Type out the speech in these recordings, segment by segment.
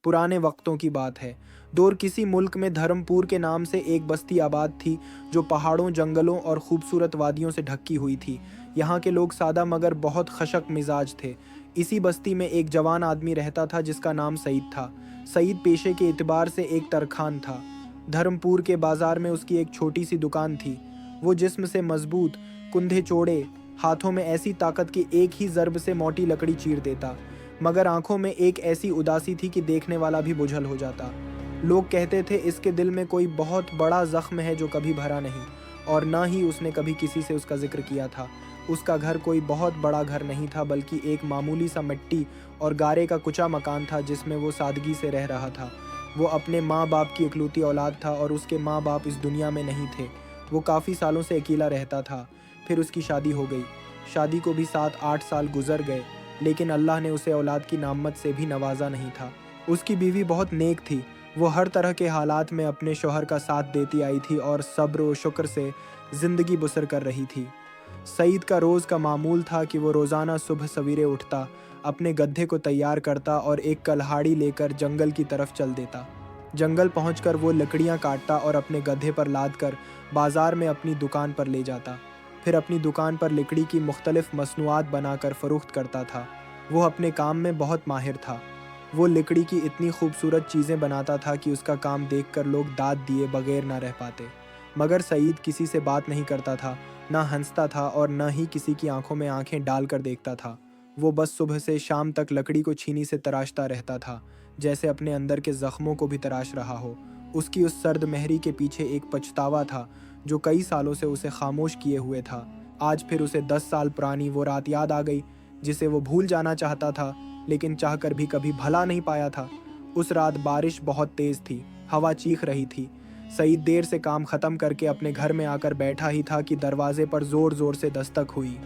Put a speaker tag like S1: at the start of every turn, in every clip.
S1: पुराने वक्तों की बात है। दूर किसी मुल्क में धर्मपुर के नाम से एक बस्ती आबाद थी जो पहाड़ों, जंगलों और खूबसूरत वादियों से ढकी हुई थी। यहाँ के लोग सादा मगर बहुत खशक मिजाज थे। इसी बस्ती में एक जवान आदमी रहता था जिसका नाम सईद था। सईद पेशे के एतबार से एक तरखान था। धर्मपुर के बाजार में उसकी एक छोटी सी दुकान थी। वो जिस्म से मजबूत, कुंधे चौड़े, हाथों में ऐसी ताकत कि एक ही ज़र्ब से मोटी लकड़ी चीर देता, मगर आंखों में एक ऐसी उदासी थी कि देखने वाला भी बुझल हो जाता। लोग कहते थे इसके दिल में कोई बहुत बड़ा ज़ख्म है जो कभी भरा नहीं, और ना ही उसने कभी किसी से उसका जिक्र किया था। उसका घर कोई बहुत बड़ा घर नहीं था, बल्कि एक मामूली सा मिट्टी और गारे का कुचा मकान था जिसमें वो सादगी से रह रहा था। वो अपने माँ बाप की इकलौती औलाद था और उसके माँ बाप इस दुनिया में नहीं थे। वो काफ़ी सालों से अकेला रहता था। फिर उसकी शादी हो गई। शादी को भी 7-8 साल गुजर गए, लेकिन अल्लाह ने उसे औलाद की नामत से भी नवाजा नहीं था। उसकी बीवी बहुत नेक थी। वो हर तरह के हालात में अपने शौहर का साथ देती आई थी और सब्र व शुक्र से ज़िंदगी बसर कर रही थी। सईद का रोज़ का मामूल था कि वो रोज़ाना सुबह सवेरे उठता, अपने गड्ढे को तैयार करता और एक कल्हाड़ी लेकर जंगल की तरफ चल देता। जंगल पहुंचकर वो लकड़ियां काटता और अपने गड्ढे पर लाद कर बाज़ार में अपनी दुकान पर ले जाता। फिर अपनी दुकान पर लकड़ी की मुख्तलिफ मसनूआत बनाकर फ़रोख्त करता था। वो अपने काम में बहुत माहिर था। वो लकड़ी की इतनी खूबसूरत चीज़ें बनाता था कि उसका काम देखकर लोग दाद दिए बगैर ना रह पाते। मगर सईद किसी से बात नहीं करता था, ना हंसता था और न ही किसी की आंखों में आंखें डालकर देखता था। वो बस सुबह से शाम तक लकड़ी को छीनी से तराशता रहता था, जैसे अपने अंदर के ज़ख्मों को भी तराश रहा हो। उसकी उस सर्द मेहरी के पीछे एक पछतावा था जो कई सालों से उसे खामोश किए हुए था। आज फिर उसे 10 साल पुरानी वो रात याद आ गई जिसे वो भूल जाना चाहता था, लेकिन चाहकर भी कभी भला नहीं पाया था। उस रात बारिश बहुत तेज़ थी, हवा चीख रही थी। सईद देर से काम ख़त्म करके अपने घर में आकर बैठा ही था कि दरवाजे पर ज़ोर ज़ोर से दस्तक हुई।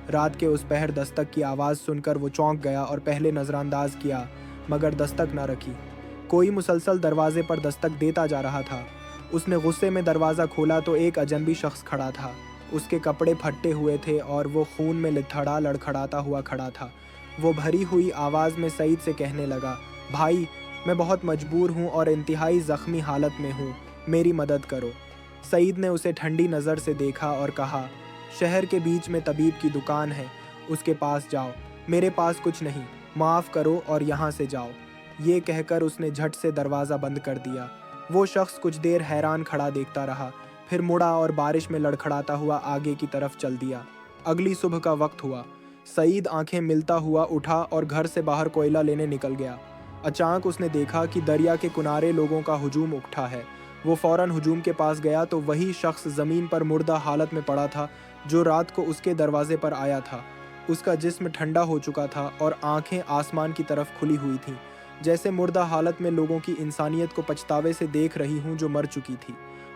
S1: रात के उस पहर दस्तक की आवाज़ सुनकर वो चौंक गया और पहले नज़रअंदाज किया, मगर दस्तक न रखी। कोई मुसलसल दरवाजे पर दस्तक देता जा रहा था। उसने गुस्से में दरवाज़ा खोला तो एक अजनबी शख्स खड़ा था। उसके कपड़े फटे हुए थे और वो खून में लिथड़ा लड़खड़ाता हुआ खड़ा था। वो भरी हुई आवाज़ में सईद से कहने लगा, भाई, मैं बहुत मजबूर हूँ और इंतहाई ज़ख्मी हालत में हूँ, मेरी मदद करो। सईद ने उसे ठंडी नज़र से देखा और कहा, शहर के बीच में तबीब की दुकान है, उसके पास जाओ। मेरे पास कुछ नहीं, माफ़ करो और यहाँ से जाओ। ये कहकर उसने झट से दरवाज़ा बंद कर दिया। वो शख्स कुछ देर हैरान खड़ा देखता रहा, फिर मुड़ा और बारिश में लड़खड़ाता हुआ आगे की तरफ चल दिया। अगली सुबह का वक्त हुआ। सईद आंखें मिलता हुआ उठा और घर से बाहर कोयला लेने निकल गया। अचानक उसने देखा कि दरिया के किनारे लोगों का हुजूम उठा है। वो फौरन हुजूम के पास गया तो वही शख्स ज़मीन पर मुर्दा हालत में पड़ा था जो रात को उसके दरवाजे पर आया था। उसका जिस्म ठंडा हो चुका था और आंखें आसमान की तरफ खुली हुई थीं, जैसे मुर्दा हालत में लोगों की इंसानियत को पछतावे से देख रही हूँ जो मर चुकी थी।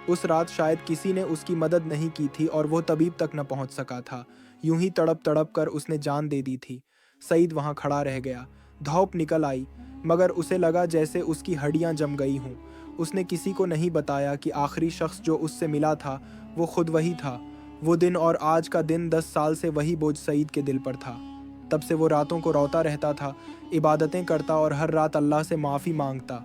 S1: उस रात शायद किसी ने उसकी मदद नहीं की थी और वो तबीब तक न पहुँच सका था। यूं ही तड़प तड़प कर उसने जान दे दी थी। सईद वहाँ खड़ा रह गया। धौप निकल आई, मगर उसे लगा जैसे उसकी हड्डियाँ जम गई हों। उसने किसी को नहीं बताया कि आखिरी शख्स जो उससे मिला था वो खुद वही था। वो दिन और आज का दिन 10 साल से वही बोझ सईद के दिल पर था। तब से वो रातों को रोता रहता था, इबादतें करता और हर रात अल्लाह से माफ़ी मांगता।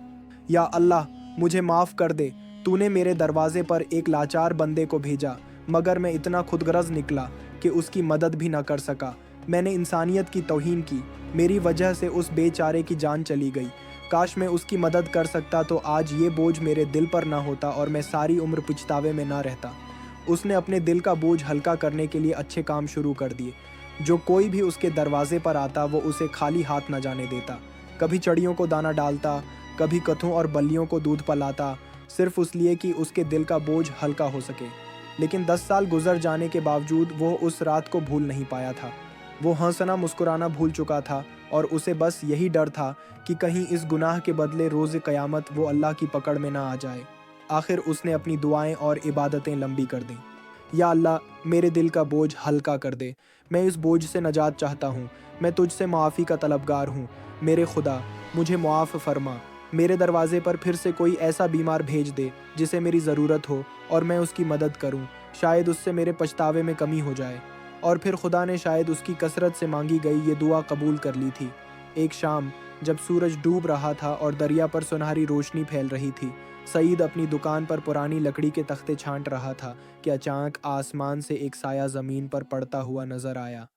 S1: या अल्लाह, मुझे माफ़ कर दे, तूने मेरे दरवाजे पर एक लाचार बंदे को भेजा, मगर मैं इतना खुदगर्ज निकला कि उसकी मदद भी ना कर सका। मैंने इंसानियत की तौहीन की, मेरी वजह से उस बेचारे की जान चली गई। काश मैं उसकी मदद कर सकता तो आज ये बोझ मेरे दिल पर ना होता और मैं सारी उम्र पछतावे में ना रहता। उसने अपने दिल का बोझ हल्का करने के लिए अच्छे काम शुरू कर दिए। जो कोई भी उसके दरवाजे पर आता वो उसे खाली हाथ न जाने देता। कभी चिड़ियों को दाना डालता, कभी कथों और बल्लियों को दूध पिलाता, सिर्फ इसलिए कि उसके दिल का बोझ हल्का हो सके। लेकिन 10 साल गुजर जाने के बावजूद वो उस रात को भूल नहीं पाया था। वो हंसना मुस्कुराना भूल चुका था और उसे बस यही डर था कि कहीं इस गुनाह के बदले रोज़ क़यामत वो अल्लाह की पकड़ में ना आ जाए। आखिर उसने अपनी दुआएं और इबादतें लंबी कर दीं। या अल्लाह, मेरे दिल का बोझ हल्का कर दे, मैं इस बोझ से नजात चाहता हूँ, मैं तुझसे माफ़ी का तलबगार हूँ। मेरे खुदा, मुझे मुआफ़ फरमा। मेरे दरवाजे पर फिर से कोई ऐसा बीमार भेज दे जिसे मेरी ज़रूरत हो और मैं उसकी मदद करूँ। शायद उससे मेरे पछतावे में कमी हो जाए। और फिर खुदा ने शायद उसकी कसरत से मांगी गई ये दुआ कबूल कर ली थी। एक शाम जब सूरज डूब रहा था और दरिया पर सुनहरी रोशनी फैल रही थी, सईद अपनी दुकान पर पुरानी लकड़ी के तख्ते छांट रहा था कि अचानक आसमान से एक साया ज़मीन पर पड़ता हुआ नजर आया।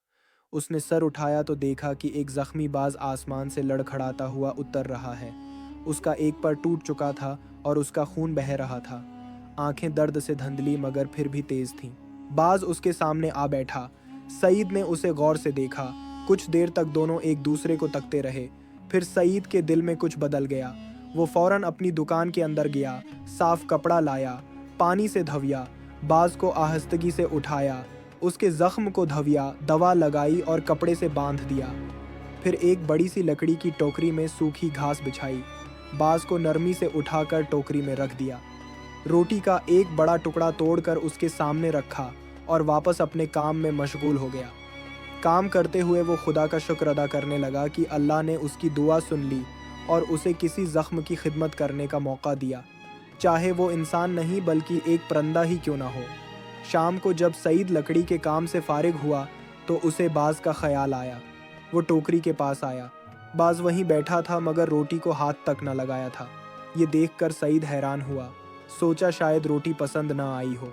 S1: उसने सर उठाया तो देखा कि एक जख्मी बाज आसमान से लड़खड़ाता हुआ उतर रहा है। उसका एक पैर टूट चुका था और उसका खून बह रहा था। आंखें दर्द से धुंधली मगर फिर भी तेज थीं। बाज उसके सामने आ बैठा। सईद ने उसे गौर से देखा। कुछ देर तक दोनों एक दूसरे को तकते रहे। फिर सईद के दिल में कुछ बदल गया। वो फौरन अपनी दुकान के अंदर गया, साफ कपड़ा लाया, पानी से धविया, बाज को आहिस्तगी से उठाया, उसके जख्म को धविया, दवा लगाई और कपड़े से बांध दिया। फिर एक बड़ी सी लकड़ी की टोकरी में सूखी घास बिछाई, बाज को नरमी से उठाकर टोकरी में रख दिया। रोटी का एक बड़ा टुकड़ा तोड़कर उसके सामने रखा और वापस अपने काम में मशगूल हो गया। काम करते हुए वो खुदा का शुक्र अदा करने लगा कि अल्लाह ने उसकी दुआ सुन ली और उसे किसी ज़ख्म की खिदमत करने का मौका दिया, चाहे वो इंसान नहीं बल्कि एक परिंदा ही क्यों ना हो। शाम को जब सईद लकड़ी के काम से फारिग हुआ तो उसे बाज का ख्याल आया। वो टोकरी के पास आया। बाज वहीं बैठा था मगर रोटी को हाथ तक न लगाया था। ये देखकर सईद हैरान हुआ। सोचा शायद रोटी पसंद न आई हो।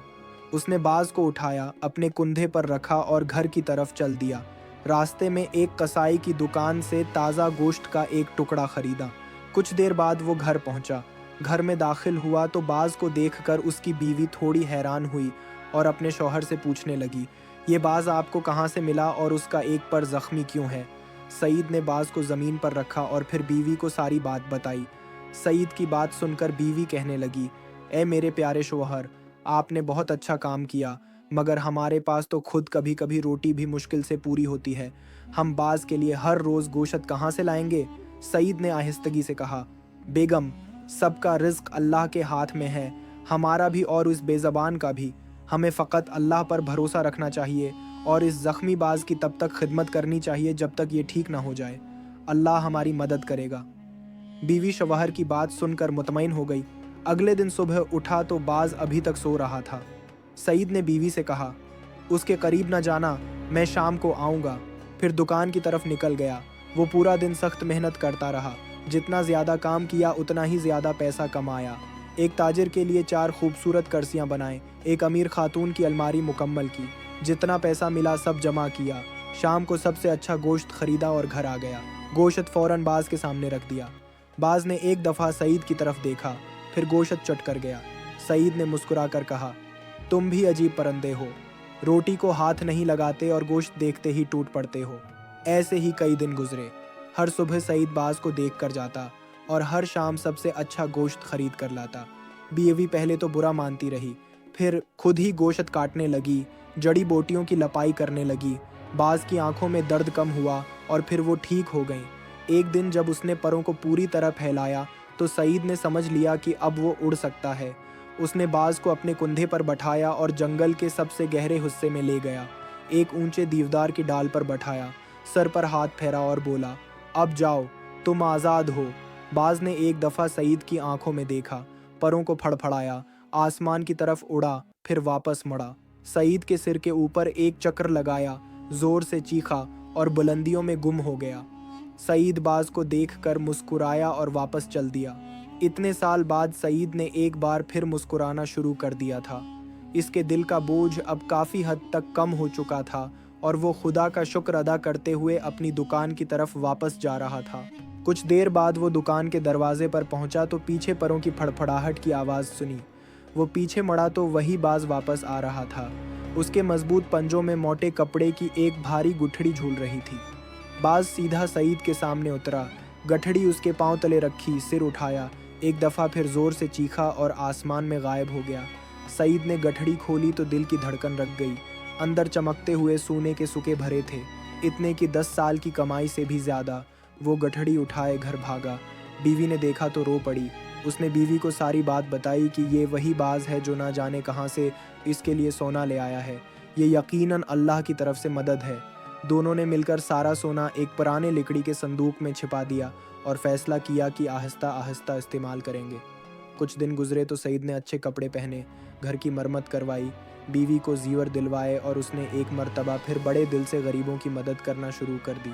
S1: उसने बाज को उठाया, अपने कुंधे पर रखा और घर की तरफ चल दिया। रास्ते में एक कसाई की दुकान से ताज़ा गोश्त का एक टुकड़ा खरीदा। कुछ देर बाद वो घर पहुंचा। घर में दाखिल हुआ तो बाज को देखकर उसकी बीवी थोड़ी हैरान हुई और अपने शौहर से पूछने लगी, ये बाज आपको कहाँ से मिला और उसका एक पर ज़ख्मी क्यों है? सईद ने बाज को ज़मीन पर रखा और फिर बीवी को सारी बात बताई। सईद की बात सुनकर बीवी कहने लगी, ए मेरे प्यारे शौहर, आपने बहुत अच्छा काम किया, मगर हमारे पास तो खुद कभी कभी रोटी भी मुश्किल से पूरी होती है। हम बाज के लिए हर रोज़ गोश्त कहाँ से लाएंगे? सईद ने आहिस्तगी से कहा, बेगम, सबका रिज्क अल्लाह के हाथ में है, हमारा भी और उस बेज़बान का भी। हमें फ़कत अल्लाह पर भरोसा रखना चाहिए और इस ज़ख्मी बाज की तब तक खिदमत करनी चाहिए जब तक ये ठीक ना हो जाए। अल्लाह हमारी मदद करेगा। बीवी शौहर की बात सुनकर मुतमईन हो गई। अगले दिन सुबह उठा तो बाज अभी तक सो रहा था। सईद ने बीवी से कहा, उसके करीब न जाना, मैं शाम को आऊँगा। फिर दुकान की तरफ निकल गया। वो पूरा दिन सख्त मेहनत करता रहा। जितना ज़्यादा काम किया उतना ही ज़्यादा पैसा कमाया। एक ताजिर के लिए 4 खूबसूरत कुर्सियाँ बनाएं, एक अमीर खातून की अलमारी मुकम्मल की। जितना पैसा मिला सब जमा किया। शाम को सबसे अच्छा गोश्त खरीदा और घर आ गया। गोश्त फ़ौरन बाज के सामने रख दिया। बाज ने एक दफ़ा सईद की तरफ देखा, फिर गोश्त चट कर गया। सईद ने मुस्कुराकर कहा, तुम भी अजीब परंदे हो, रोटी को हाथ नहीं लगाते और गोश्त देखते ही टूट पड़ते हो। ऐसे ही कई दिन गुजरे। हर सुबह सईद बाज को देख कर जाता और हर शाम सबसे अच्छा गोश्त खरीद कर लाता। बीवी पहले तो बुरा मानती रही, फिर खुद ही गोश्त काटने लगी, जड़ी बूटियों की लपाई करने लगी। बाज की आंखों में दर्द कम हुआ और फिर वो ठीक हो गई। एक दिन जब उसने परों को पूरी तरह फैलाया तो सईद ने समझ लिया कि अब वो उड़ सकता है। उसने बाज को अपने कुंधे पर बैठाया और जंगल के सबसे गहरे हिस्से में ले गया। एक ऊंचे देवदार की डाल पर बैठाया, सर पर हाथ फेरा और बोला, अब जाओ, तुम आज़ाद हो। बाज ने एक दफ़ा सईद की आंखों में देखा, परों को फड़फड़ाया, आसमान की तरफ उड़ा, फिर वापस मुड़ा। सईद के सिर के ऊपर एक चक्र लगाया, जोर से चीखा और बुलंदियों में गुम हो गया। सईद बाज को देखकर मुस्कुराया और वापस चल दिया। इतने साल बाद सईद ने एक बार फिर मुस्कुराना शुरू कर दिया था। इसके दिल का बोझ अब काफ़ी हद तक कम हो चुका था और वो खुदा का शुक्र अदा करते हुए अपनी दुकान की तरफ वापस जा रहा था। कुछ देर बाद वो दुकान के दरवाजे पर पहुंचा तो पीछे परों की फड़फड़ाहट की आवाज़ सुनी। वो पीछे मुड़ा तो वही बाज वापस आ रहा था। उसके मजबूत पंजों में मोटे कपड़े की एक भारी गुठड़ी झूल रही थी। बाज सीधा सईद के सामने उतरा, गठड़ी उसके पांव तले रखी, सिर उठाया, एक दफ़ा फिर ज़ोर से चीखा और आसमान में गायब हो गया। सईद ने गठड़ी खोली तो दिल की धड़कन रक गई। अंदर चमकते हुए सोने के सुके भरे थे, इतने कि 10 साल की कमाई से भी ज़्यादा। वो गठड़ी उठाए घर भागा। बीवी ने देखा तो रो पड़ी। उसने बीवी को सारी बात बताई कि ये वही बाज है जो ना जाने कहाँ से इसके लिए सोना ले आया है। ये यकीनन अल्लाह की तरफ से मदद है। दोनों ने मिलकर सारा सोना एक पुराने लकड़ी के संदूक में छिपा दिया और फैसला किया कि आहिस्ता आहिस्ता इस्तेमाल करेंगे। कुछ दिन गुजरे तो सईद ने अच्छे कपड़े पहने, घर की मरम्मत करवाई, बीवी को ज़ीवर दिलवाए और उसने एक मर्तबा फिर बड़े दिल से गरीबों की मदद करना शुरू कर दी।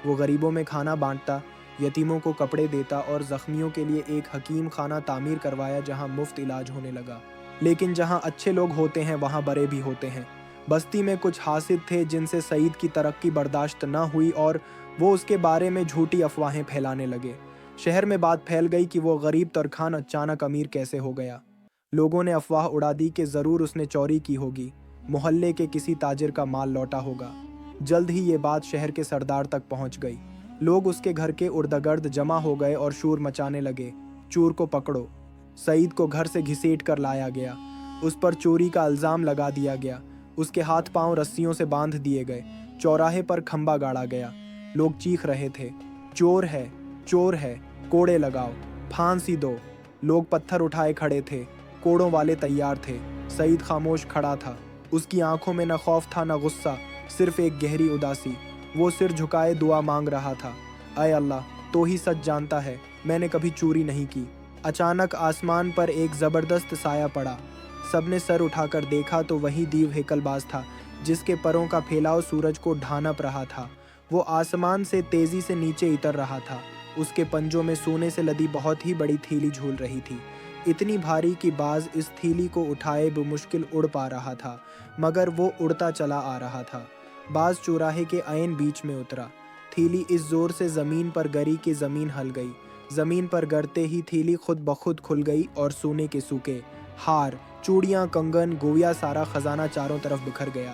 S1: वो गरीबों में खाना बांटता, یتیموں کو کپڑے دیتا اور زخمیوں کے لیے ایک حکیم خانہ تعمیر کروایا جہاں مفت علاج ہونے لگا۔ لیکن جہاں اچھے لوگ ہوتے ہیں وہاں برے بھی ہوتے ہیں۔ بستی میں کچھ حاسد تھے جن سے سعید کی ترقی برداشت نہ ہوئی اور وہ اس کے بارے میں جھوٹی افواہیں پھیلانے لگے۔ شہر میں بات پھیل گئی کہ وہ غریب ترکھان اچانک امیر کیسے ہو گیا۔ لوگوں نے افواہ اڑا دی کہ ضرور اس نے چوری کی ہوگی، محلے کے کسی تاجر کا مال لوٹا ہوگا۔ جلد ہی یہ بات شہر کے سردار تک پہنچ گئی۔ لوگ اس کے گھر کے اردگرد جمع ہو گئے اور شور مچانے لگے، چور کو پکڑو۔ سعید کو گھر سے گھسیٹ کر لایا گیا، اس پر چوری کا الزام لگا دیا گیا، اس کے ہاتھ پاؤں رسیوں سے باندھ دیے گئے، چوراہے پر کھمبا گاڑا گیا۔ لوگ چیخ رہے تھے، چور ہے، چور ہے، کوڑے لگاؤ، پھانسی دو۔ لوگ پتھر اٹھائے کھڑے تھے، کوڑوں والے تیار تھے۔ سعید خاموش کھڑا تھا، اس کی آنکھوں میں نہ خوف تھا نہ غصہ، صرف ایک گہری اداسی۔ وہ سر جھکائے دعا مانگ رہا تھا، اے اللہ تو ہی سچ جانتا ہے، میں نے کبھی چوری نہیں کی۔ اچانک آسمان پر ایک زبردست سایہ پڑا۔ سب نے سر اٹھا کر دیکھا تو وہی دیو ہیکل باز تھا جس کے پروں کا پھیلاؤ سورج کو ڈھانپ رہا تھا۔ وہ آسمان سے تیزی سے نیچے اتر رہا تھا، اس کے پنجوں میں سونے سے لدی بہت ہی بڑی تھیلی جھول رہی تھی، اتنی بھاری کہ باز اس تھیلی کو اٹھائے بمشکل اڑ پا رہا تھا، مگر وہ اڑتا چلا آ رہا تھا۔ باز چوراہے کے عین بیچ میں اترا، تھیلی اس زور سے زمین پر گری کہ زمین ہل گئی۔ زمین پر گرتے ہی تھیلی خود بخود کھل گئی اور سونے کے سوکے ہار، چوڑیاں، کنگن، گویا سارا خزانہ چاروں طرف بکھر گیا۔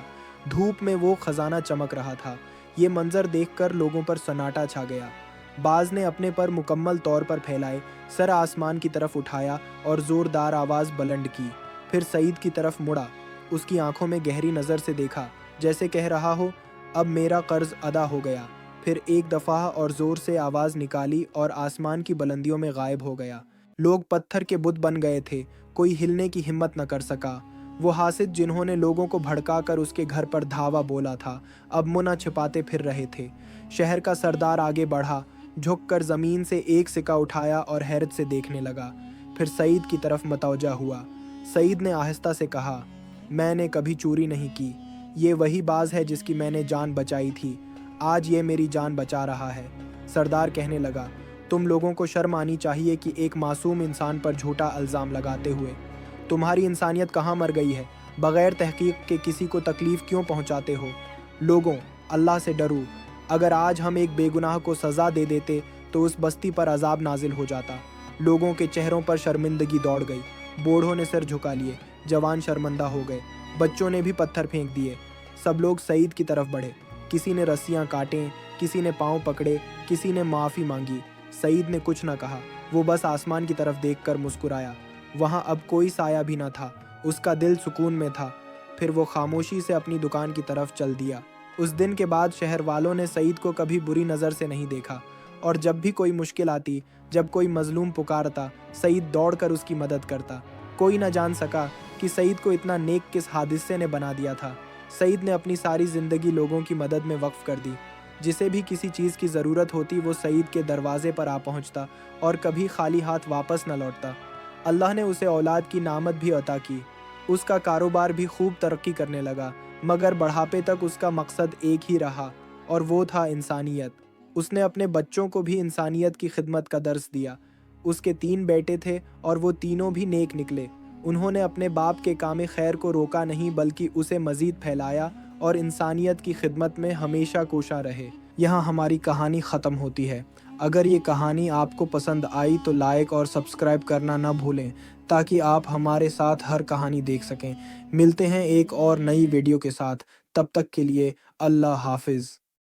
S1: دھوپ میں وہ خزانہ چمک رہا تھا۔ یہ منظر دیکھ کر لوگوں پر سناٹا چھا گیا۔ باز نے اپنے پر مکمل طور پر پھیلائے، سر آسمان کی طرف اٹھایا اور زوردار آواز بلند کی، پھر سعید کی طرف مڑا، اس کی آنکھوں میں گہری نظر سے دیکھا، جیسے کہہ رہا ہو اب میرا قرض ادا ہو گیا۔ پھر ایک دفعہ اور زور سے آواز نکالی اور آسمان کی بلندیوں میں غائب ہو گیا۔ لوگ پتھر کے بت بن گئے تھے، کوئی ہلنے کی ہمت نہ کر سکا۔ وہ حاسد جنہوں نے لوگوں کو بھڑکا کر اس کے گھر پر دھاوا بولا تھا، اب منہ چھپاتے پھر رہے تھے۔ شہر کا سردار آگے بڑھا، جھک کر زمین سے ایک سکہ اٹھایا اور حیرت سے دیکھنے لگا، پھر سعید کی طرف متوجہ ہوا۔ سعید نے آہستہ سے کہا، میں نے کبھی چوری نہیں کی، یہ وہی باز ہے جس کی میں نے جان بچائی تھی، آج یہ میری جان بچا رہا ہے۔ سردار کہنے لگا، تم لوگوں کو شرم آنی چاہیے کہ ایک معصوم انسان پر جھوٹا الزام لگاتے ہوئے تمہاری انسانیت کہاں مر گئی ہے؟ بغیر تحقیق کے کسی کو تکلیف کیوں پہنچاتے ہو؟ لوگوں، اللہ سے ڈرو، اگر آج ہم ایک بے گناہ کو سزا دے دیتے تو اس بستی پر عذاب نازل ہو جاتا۔ لوگوں کے چہروں پر شرمندگی دوڑ گئی، بوڑھوں نے سر جھکا لیے، جوان شرمندہ ہو گئے، بچوں نے بھی پتھر پھینک دیے۔ سب لوگ سعید کی طرف بڑھے، کسی نے رسیاں کاٹیں، کسی نے پاؤں پکڑے، کسی نے معافی مانگی۔ سعید نے کچھ نہ کہا، وہ بس آسمان کی طرف دیکھ کر مسکرایا۔ وہاں اب کوئی سایہ بھی نہ تھا، اس کا دل سکون میں تھا۔ پھر وہ خاموشی سے اپنی دکان کی طرف چل دیا۔ اس دن کے بعد شہر والوں نے سعید کو کبھی بری نظر سے نہیں دیکھا، اور جب بھی کوئی مشکل آتی، جب کوئی مظلوم پکارتا، سعید دوڑ کر اس کی مدد کرتا۔ کوئی نہ جان سکا کہ سعید کو اتنا نیک کس حادثے نے بنا دیا تھا۔ سعید نے اپنی ساری زندگی لوگوں کی مدد میں وقف کر دی۔ جسے بھی کسی چیز کی ضرورت ہوتی وہ سعید کے دروازے پر آ پہنچتا اور کبھی خالی ہاتھ واپس نہ لوٹتا۔ اللہ نے اسے اولاد کی نعمت بھی عطا کی، اس کا کاروبار بھی خوب ترقی کرنے لگا، مگر بڑھاپے تک اس کا مقصد ایک ہی رہا، اور وہ تھا انسانیت۔ اس نے اپنے بچوں کو بھی انسانیت کی خدمت کا درس دیا۔ اس کے 3 بیٹے تھے اور وہ تینوں بھی نیک نکلے۔ انہوں نے اپنے باپ کے کام خیر کو روکا نہیں بلکہ اسے مزید پھیلایا اور انسانیت کی خدمت میں ہمیشہ کوشاں رہے۔ یہاں ہماری کہانی ختم ہوتی ہے۔ اگر یہ کہانی آپ کو پسند آئی تو لائک اور سبسکرائب کرنا نہ بھولیں تاکہ آپ ہمارے ساتھ ہر کہانی دیکھ سکیں۔ ملتے ہیں ایک اور نئی ویڈیو کے ساتھ، تب تک کے لیے اللہ حافظ۔